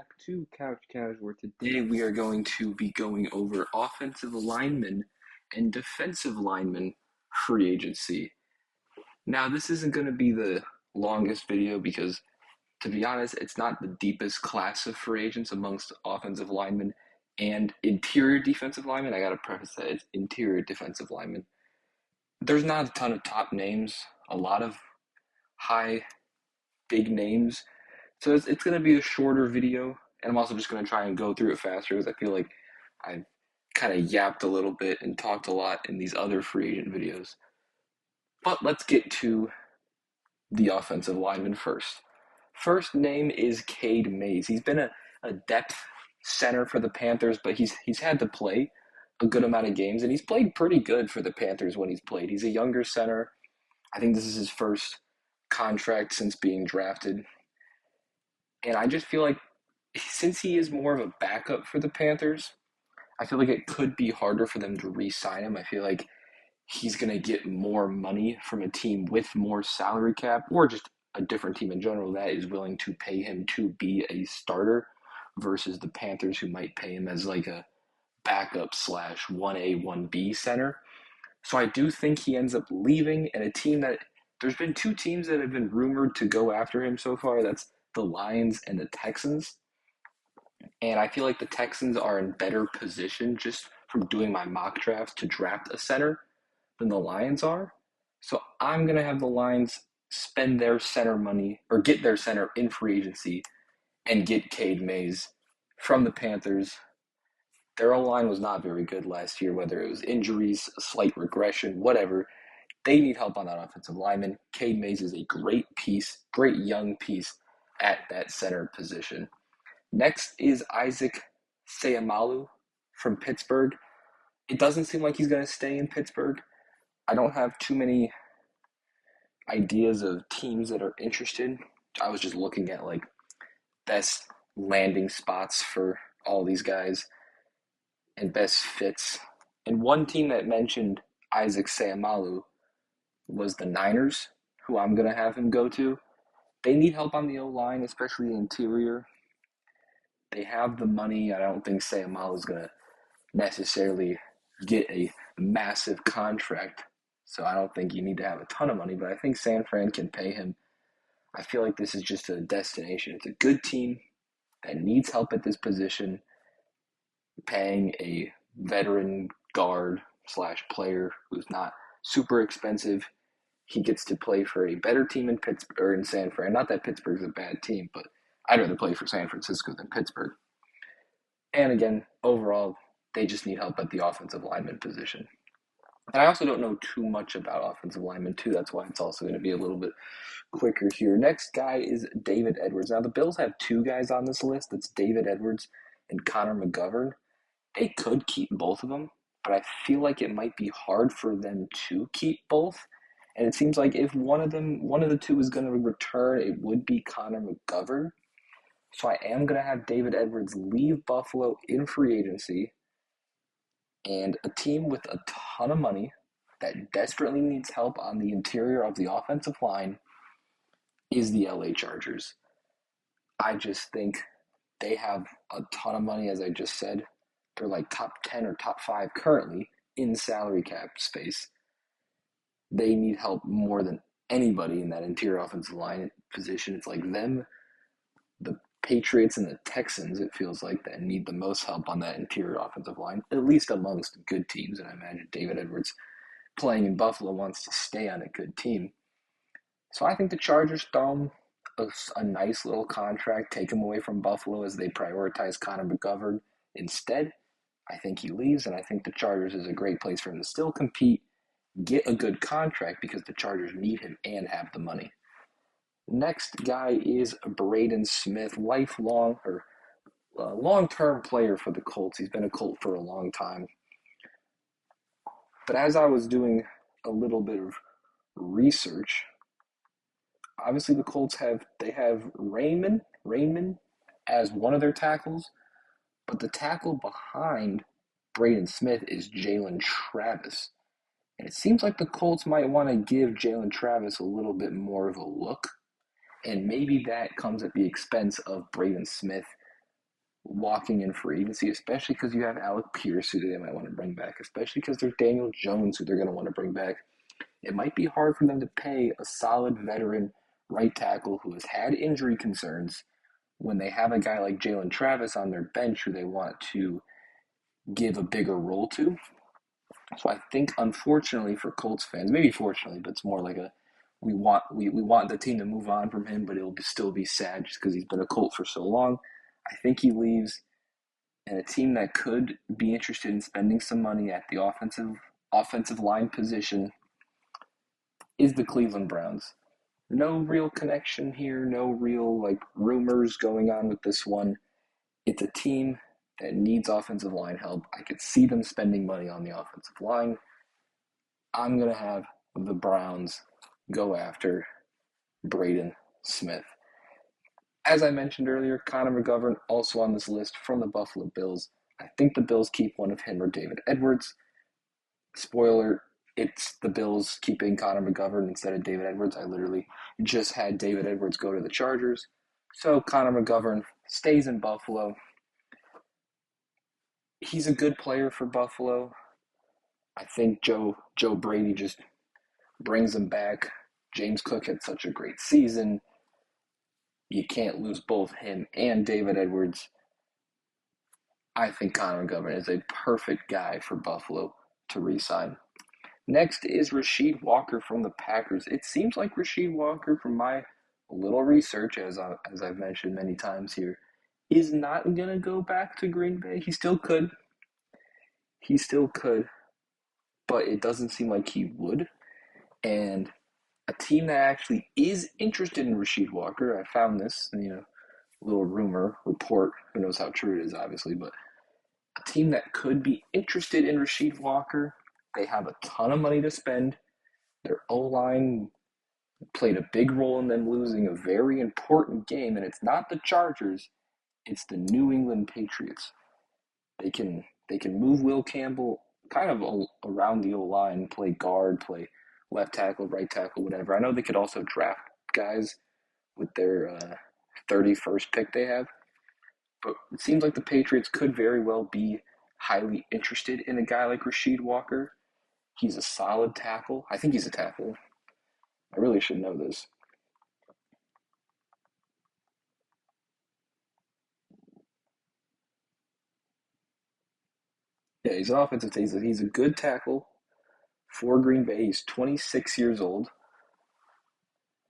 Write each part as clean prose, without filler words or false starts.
back to Couch Cash, where today we are going to be going over offensive linemen and defensive linemen free agency. Now, this isn't going to be the longest video because, to be honest, it's not the deepest class of free agents amongst offensive linemen and interior defensive linemen. I got to preface that it's interior defensive linemen. There's not a ton of top names, a lot of high, big names. So it's going to be a shorter video, and I'm also just going to try and go through it faster because I feel like I've kind of yapped a little bit and talked a lot in these other free agent videos. But let's get to the offensive lineman first. First name is Cade Mays. He's been a depth center for the Panthers, but he's had to play a good amount of games, and he's played pretty good for the Panthers when he's played. He's a younger center. I think this is his first contract since being drafted. And I just feel like since he is more of a backup for the Panthers, I feel like it could be harder for them to re-sign him. I feel like he's going to get more money from a team with more salary cap or just a different team in general that is willing to pay him to be a starter versus the Panthers who might pay him as like a backup slash 1A, 1B center. So I do think he ends up leaving, and a team that there's been two teams that have been rumored to go after him so far. That's the Lions and the Texans. And I feel like the Texans are in better position just from doing my mock drafts to draft a center than the Lions are. So I'm going to have the Lions spend their center money or get their center in free agency and get Cade Mays from the Panthers. Their O-line was not very good last year, whether it was injuries, a slight regression, whatever. They need help on that offensive lineman. Cade Mays is a great piece, great young piece at that center position. Next is Isaac Seumalo from Pittsburgh. It doesn't seem like he's going to stay in Pittsburgh. I don't have too many ideas of teams that are interested. I was just looking at like best landing spots for all these guys and best fits. And one team that mentioned Isaac Seumalo was the Niners, who I'm going to have him go to. They need help on the O-line, especially the interior. They have the money. I don't think Seumalo is going to necessarily get a massive contract. So I don't think you need to have a ton of money, but I think San Fran can pay him. I feel like this is just a destination. It's a good team that needs help at this position, paying a veteran guard slash player who's not super expensive. He gets to play for a better team in Pittsburgh or in San Fran. Not that Pittsburgh's a bad team, but I'd rather play for San Francisco than Pittsburgh. And again, overall, they just need help at the offensive lineman position. And I also don't know too much about offensive linemen, too. That's why it's also going to be a little bit quicker here. Next guy is David Edwards. Now, the Bills have two guys on this list. That's David Edwards and Connor McGovern. They could keep both of them, but I feel like it might be hard for them to keep both. And it seems like if one of the two is going to return, it would be Connor McGovern. So I am going to have David Edwards leave Buffalo in free agency, and a team with a ton of money that desperately needs help on the interior of the offensive line is the LA Chargers. I just think they have a ton of money, as I just said. They're like top 10 or top 5 currently in salary cap space. They need help more than anybody in that interior offensive line position. It's like them, the Patriots, and the Texans, it feels like, that need the most help on that interior offensive line, at least amongst good teams. And I imagine David Edwards playing in Buffalo wants to stay on a good team. So I think the Chargers throw him a nice little contract, take him away from Buffalo as they prioritize Connor McGovern instead. I think he leaves, and I think the Chargers is a great place for him to still compete, get a good contract because the Chargers need him and have the money. Next guy is Braden Smith, long-term player for the Colts. He's been a Colt for a long time. But as I was doing a little bit of research, obviously the Colts have Raymond as one of their tackles, but the tackle behind Braden Smith is Jalen Travis. And it seems like the Colts might want to give Jalen Travis a little bit more of a look. And maybe that comes at the expense of Braden Smith walking in free agency, especially because you have Alec Pierce, who they might want to bring back, especially because there's Daniel Jones, who they're going to want to bring back. It might be hard for them to pay a solid veteran right tackle who has had injury concerns when they have a guy like Jalen Travis on their bench who they want to give a bigger role to. So I think, unfortunately for Colts fans, maybe fortunately, but it's more like a we want the team to move on from him, but it'll still be sad just because he's been a Colt for so long. I think he leaves, and a team that could be interested in spending some money at the offensive line position is the Cleveland Browns. No real connection here, no real like rumors going on with this one. It's a team that needs offensive line help. I could see them spending money on the offensive line. I'm going to have the Browns go after Braden Smith. As I mentioned earlier, Connor McGovern also on this list from the Buffalo Bills. I think the Bills keep one of him or David Edwards. Spoiler, it's the Bills keeping Connor McGovern instead of David Edwards. I literally just had David Edwards go to the Chargers. So Connor McGovern stays in Buffalo. He's a good player for Buffalo. I think Joe Brady just brings him back. James Cook had such a great season. You can't lose both him and David Edwards. I think Connor McGovern is a perfect guy for Buffalo to re-sign. Next is Rasheed Walker from the Packers. It seems like Rasheed Walker, from my little research, as I've mentioned many times here, is not going to go back to Green Bay. He still could. He still could. But it doesn't seem like he would. And a team that actually is interested in Rasheed Walker, I found this, little rumor, report, who knows how true it is, obviously, but a team that could be interested in Rasheed Walker, they have a ton of money to spend. Their O-line played a big role in them losing a very important game, and it's not the Chargers, it's the New England Patriots. They can move Will Campbell kind of around the O-line, play guard, play left tackle, right tackle, whatever. I know they could also draft guys with their 31st pick they have, but it seems like the Patriots could very well be highly interested in a guy like Rasheed Walker. He's a solid tackle. I think he's a tackle. I really should know this. Yeah, he's an offensive tackle. He's a good tackle for Green Bay. He's 26 years old.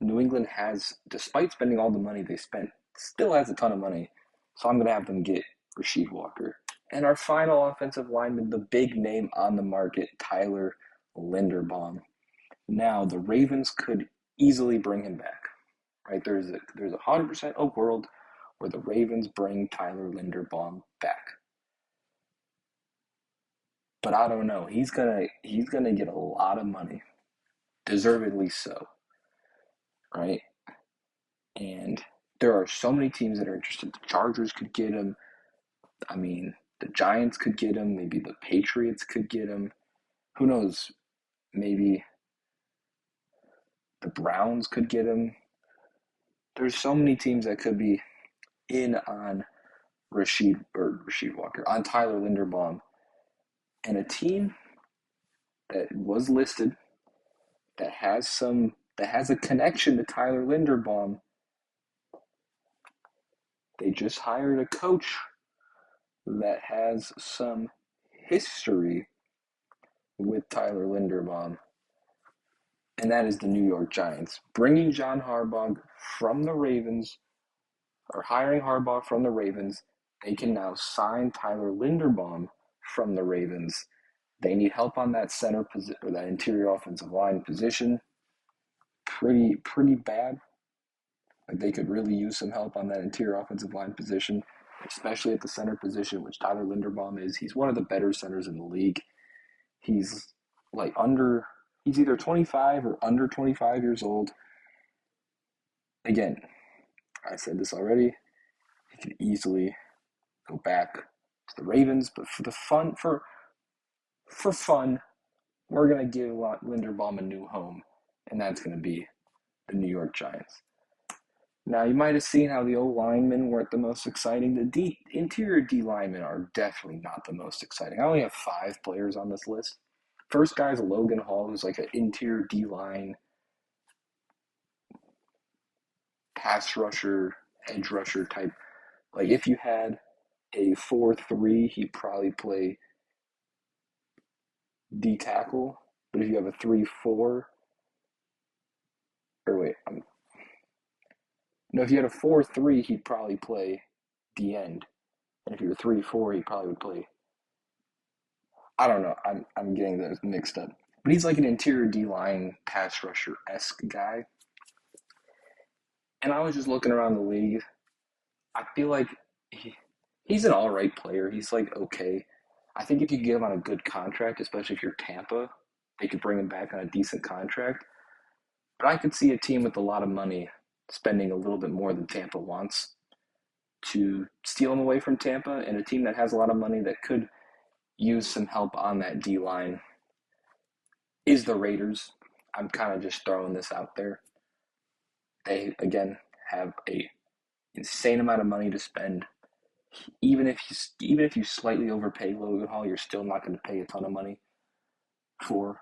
New England has, despite spending all the money they spent, still has a ton of money. So I'm going to have them get Rasheed Walker. And our final offensive lineman, the big name on the market, Tyler Linderbaum. Now, the Ravens could easily bring him back. Right? There's a 100% a world where the Ravens bring Tyler Linderbaum back. But I don't know. He's gonna get a lot of money, deservedly so, right? And there are so many teams that are interested. The Chargers could get him. I mean, the Giants could get him. Maybe the Patriots could get him. Who knows? Maybe the Browns could get him. There's so many teams that could be in on Rasheed Walker, on Tyler Linderbaum, and a team that was listed that has a connection to Tyler Linderbaum. They just hired a coach that has some history with Tyler Linderbaum, and that is the New York Giants. Bringing John Harbaugh from the Ravens, or hiring Harbaugh from the Ravens, they can now sign Tyler Linderbaum from the Ravens. They need help on that center position, or that interior offensive line position. Pretty bad. Like, they could really use some help on that interior offensive line position, especially at the center position, which Tyler Linderbaum is. He's one of the better centers in the league. He's like he's either 25 or under 25 years old. Again, I said this already. He could easily go back to the Ravens, but for fun, we're gonna give Linderbaum a new home, and that's gonna be the New York Giants. Now, you might have seen how the old linemen weren't the most exciting. The interior D linemen are definitely not the most exciting. I only have 5 players on this list. First guy is Logan Hall, who's like an interior D line pass rusher, edge rusher type. Like if you had a 4-3, he'd probably play D tackle. But if you have a 3-4, or wait, no, if you had a 4-3, he'd probably play D end. And if you were 3-4, he probably would play. I don't know. I'm getting those mixed up. But he's like an interior D line pass rusher esque guy. And I was just looking around the league. I feel like he's an all right player. He's like okay. I think if you get him on a good contract, especially if you're Tampa, they could bring him back on a decent contract. But I could see a team with a lot of money spending a little bit more than Tampa wants to steal him away from Tampa, and a team that has a lot of money that could use some help on that D line is the Raiders. I'm kind of just throwing this out there. They again have a insane amount of money to spend. Even if you slightly overpay Logan Hall, you're still not going to pay a ton of money for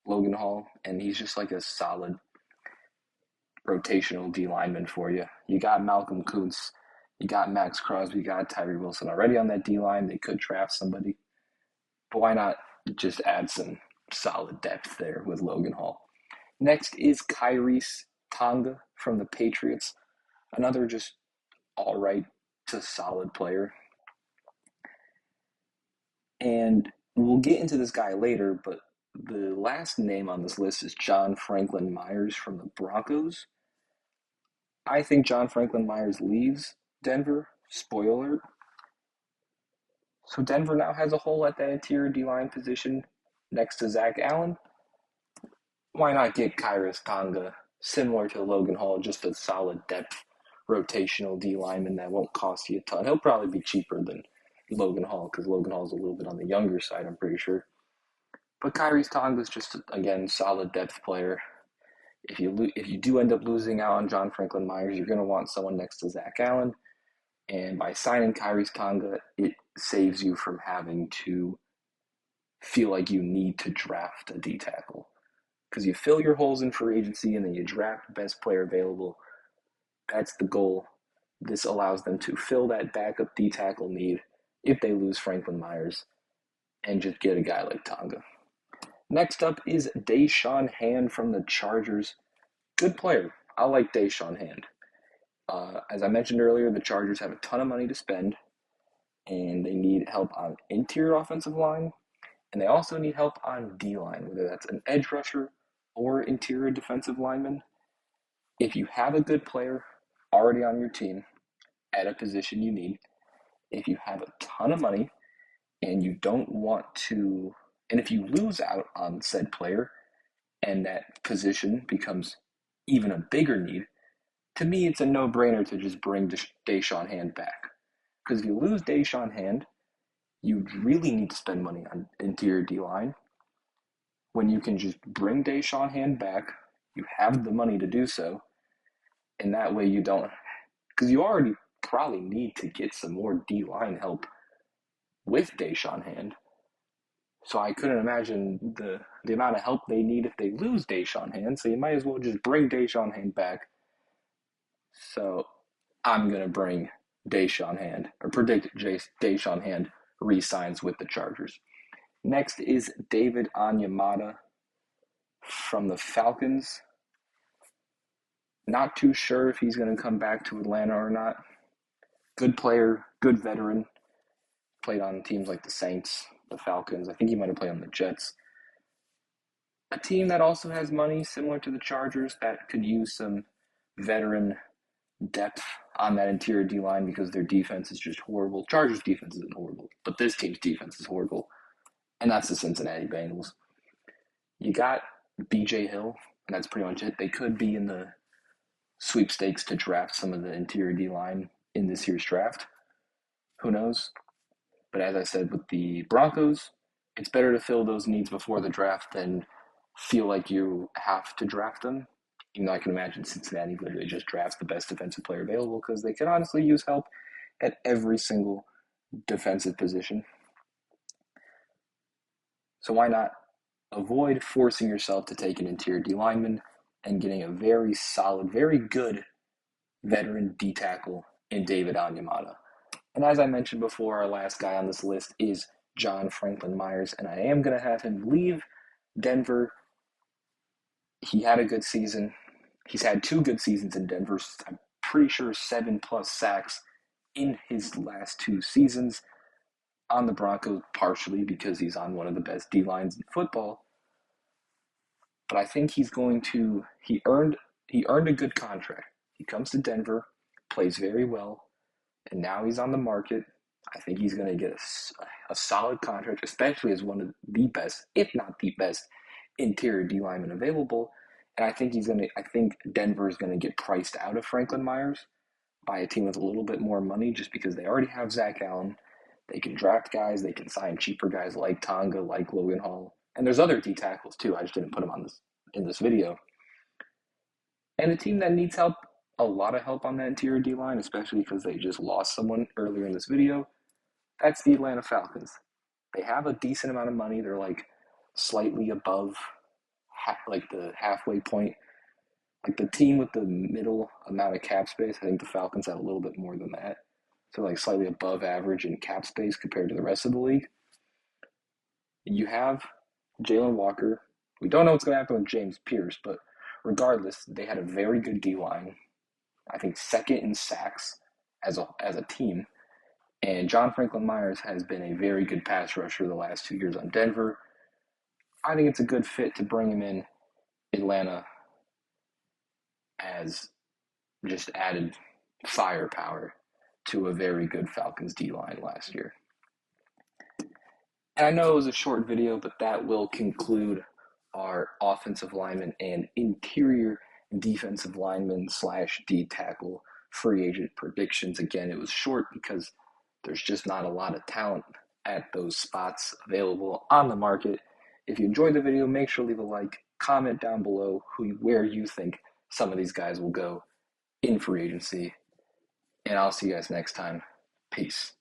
Logan Hall, and he's just like a solid rotational D lineman for you. You got Malcolm Kuntz, you got Max Crosby, you got Tyree Wilson already on that D line. They could draft somebody, but why not just add some solid depth there with Logan Hall? Next is Kyrie's Tonga from the Patriots, another just all right to solid player. And we'll get into this guy later, but the last name on this list is John Franklin Myers from the Broncos. I think John Franklin Myers leaves Denver. Spoiler alert. So Denver now has a hole at that interior D line position next to Zach Allen. Why not get Khyiris Tonga, similar to Logan Hall, just a solid depth rotational D lineman that won't cost you a ton? He'll probably be cheaper than Logan Hall because Logan Hall's a little bit on the younger side, I'm pretty sure. But Khyiris Tonga's just again solid depth player. If you do end up losing out on John Franklin Myers, you're going to want someone next to Zach Allen. And by signing Khyiris Tonga, it saves you from having to feel like you need to draft a D tackle. Because you fill your holes in free agency and then you draft best player available. That's the goal. This allows them to fill that backup D tackle need if they lose Franklin Myers and just get a guy like Tonga. Next up is Deshaun Hand from the Chargers. Good player. I like Deshaun Hand. As I mentioned earlier, the Chargers have a ton of money to spend, and they need help on interior offensive line, and they also need help on D line, whether that's an edge rusher or interior defensive lineman. If you have a good player already on your team at a position you need, if you have a ton of money and you don't want to, and if you lose out on said player and that position becomes even a bigger need, to me it's a no-brainer to just bring Deshaun Hand back. Because if you lose Deshaun Hand, you really need to spend money on interior D-line. When you can just bring Deshaun Hand back, you have the money to do so, and that way you don't, because you already probably need to get some more D-line help with Deshaun Hand. So I couldn't imagine the amount of help they need if they lose Deshaun Hand. So you might as well just bring Deshaun Hand back. So I'm gonna bring Deshaun Hand or predict Deshaun Hand re-signs with the Chargers. Next is David Onyemata from the Falcons. Not too sure if he's going to come back to Atlanta or not. Good player, good veteran. Played on teams like the Saints, the Falcons. I think he might have played on the Jets. A team that also has money, similar to the Chargers, that could use some veteran depth on that interior D line because their defense is just horrible. Chargers defense isn't horrible, but this team's defense is horrible, and that's the Cincinnati Bengals. You got B.J. Hill, and that's pretty much it. They could be in the sweepstakes to draft some of the interior D line in this year's draft. Who knows? But as I said, with the Broncos, it's better to fill those needs before the draft than feel like you have to draft them even though I can imagine Cincinnati literally just drafts the best defensive player available because they can honestly use help at every single defensive position. So why not avoid forcing yourself to take an interior D lineman and getting a very solid, very good veteran D tackle in David Onyemata. And as I mentioned before, our last guy on this list is John Franklin Myers, and I am going to have him leave Denver. He had a good season. He's had 2 good seasons in Denver. I'm pretty sure 7+ sacks in his last 2 seasons on the Broncos, partially because he's on one of the best D lines in football. But I think he earned a good contract. He comes to Denver, plays very well, and now he's on the market. I think he's going to get a solid contract, especially as one of the best, if not the best, interior D lineman available. And I think Denver is going to get priced out of Franklin Myers by a team with a little bit more money, just because they already have Zach Allen. They can draft guys, they can sign cheaper guys like Tonga, like Logan Hall, and there's other D tackles too. I just didn't put them in this video. And a team that needs help, a lot of help on that interior D line, especially because they just lost someone earlier in this video. That's the Atlanta Falcons. They have a decent amount of money. They're like slightly above like the halfway point. Like the team with the middle amount of cap space, I think the Falcons have a little bit more than that. So like slightly above average in cap space compared to the rest of the league. You have Jalen Walker. We don't know what's going to happen with James Pierce, but regardless, they had a very good D line. I think second in sacks as a team. And John Franklin Myers has been a very good pass rusher the last 2 years on Denver. I think it's a good fit to bring him in Atlanta as just added firepower to a very good Falcons D line last year. And I know it was a short video, but that will conclude our offensive lineman and interior defensive lineman / D tackle free agent predictions. Again, it was short because there's just not a lot of talent at those spots available on the market. If you enjoyed the video, make sure to leave a like, comment down below where you think some of these guys will go in free agency. And I'll see you guys next time. Peace.